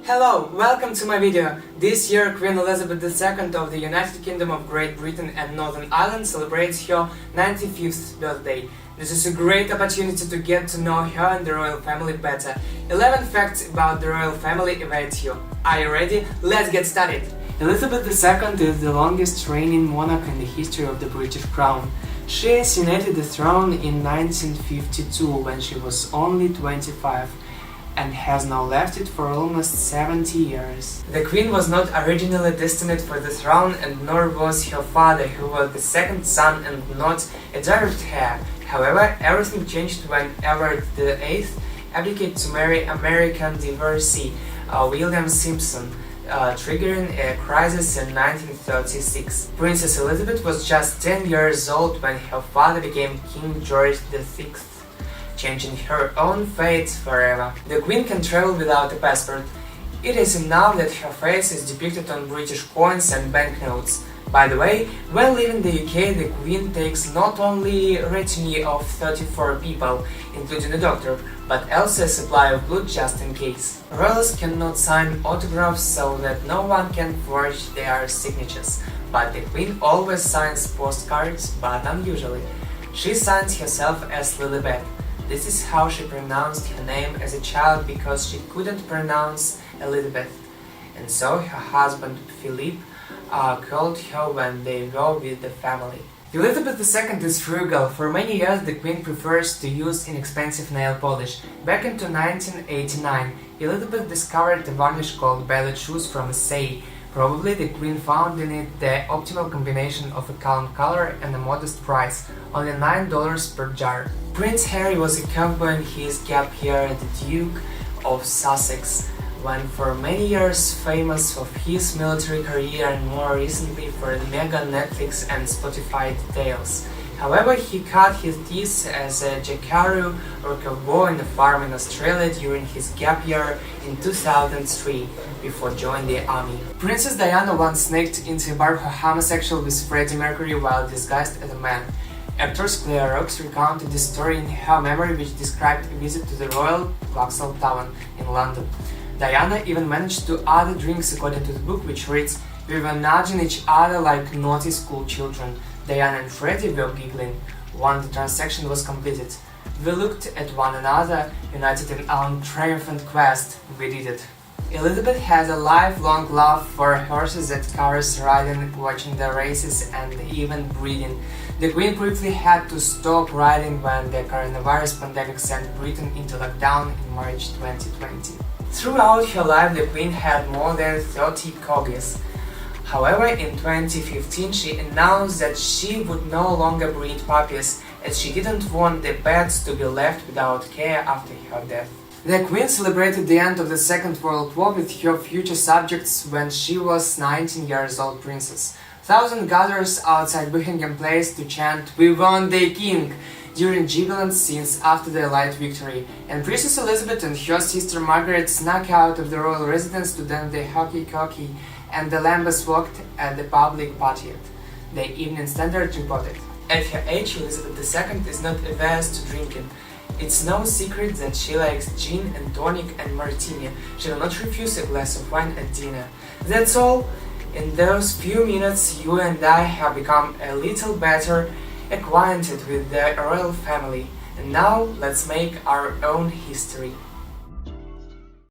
Hello, welcome to my video. This year Queen Elizabeth II of the United Kingdom of Great Britain and Northern Ireland celebrates her 95th birthday. This is a great opportunity to get to know her and the royal family better. 11 facts about the royal family await you. Are you ready? Let's get started! Elizabeth II is the longest reigning monarch in the history of the British Crown. She ascended the throne in 1952 when she was only 25. And has now left it for almost 70 years. The Queen was not originally destined for the throne, and nor was her father, who was the second son and not a direct heir. However, everything changed when Edward VIII abdicated to marry American divorcee William Simpson, triggering a crisis in 1936. Princess Elizabeth was just 10 years old when her father became King George VI. Changing her own fate forever. The Queen can travel without a passport. It is enough that her face is depicted on British coins and banknotes. By the way, when leaving the UK, the Queen takes not only a retinue of 34 people, including a doctor, but also a supply of blood just in case. Royals cannot sign autographs so that no one can forge their signatures, but the Queen always signs postcards, but unusually. She signs herself as Lilibet. This is how she pronounced her name as a child because she couldn't pronounce Elizabeth, and so her husband Philip called her when they were with the family. Elizabeth II is frugal. For many years the Queen prefers to use inexpensive nail polish. Back into 1989, Elizabeth discovered a varnish called Ballet Shoes from Say. Probably the Queen found in it the optimal combination of a calm color and a modest price, only $9 per jar. Prince Harry was a cowboy in his gap year at the Duke of Sussex, when for many years famous for his military career and more recently for the mega Netflix and Spotify details. However, he cut his teeth as a jackaroo or cowboy on a farm in Australia during his gap year in 2003, before joining the army. Princess Diana once sneaked into a bar homosexual with Freddie Mercury while disguised as a man. Actress Claire Rooks recounted this story in her memory, which described a visit to the Royal Vauxhall Tavern in London. Diana even managed to order drinks according to the book, which reads, "We were nudging each other like naughty school children. Diana and Freddie were giggling. When the transaction was completed, we looked at one another, united in our triumphant quest. We did it." Elizabeth has a lifelong love for horses at cars, riding, watching the races, and even breeding. The Queen briefly had to stop riding when the coronavirus pandemic sent Britain into lockdown in March 2020. Throughout her life, the Queen had more than 30 corgis. However, in 2015 she announced that she would no longer breed puppies, as she didn't want the pets to be left without care after her death. The Queen celebrated the end of the Second World War with her future subjects when she was 19 years old princess. Thousands gathered outside Buckingham Palace to chant "We won the King" during jubilant scenes after the Allied victory, and Princess Elizabeth and her sister Margaret snuck out of the royal residence to dance the hockey cocky, and the Lambeth walked at the public patio. The Evening Standard reported. At her age, Elizabeth II is not averse to drinking. It's no secret that she likes gin and tonic and martini. She will not refuse a glass of wine at dinner. That's all. In those few minutes, you and I have become a little better acquainted with the royal family. And now, let's make our own history.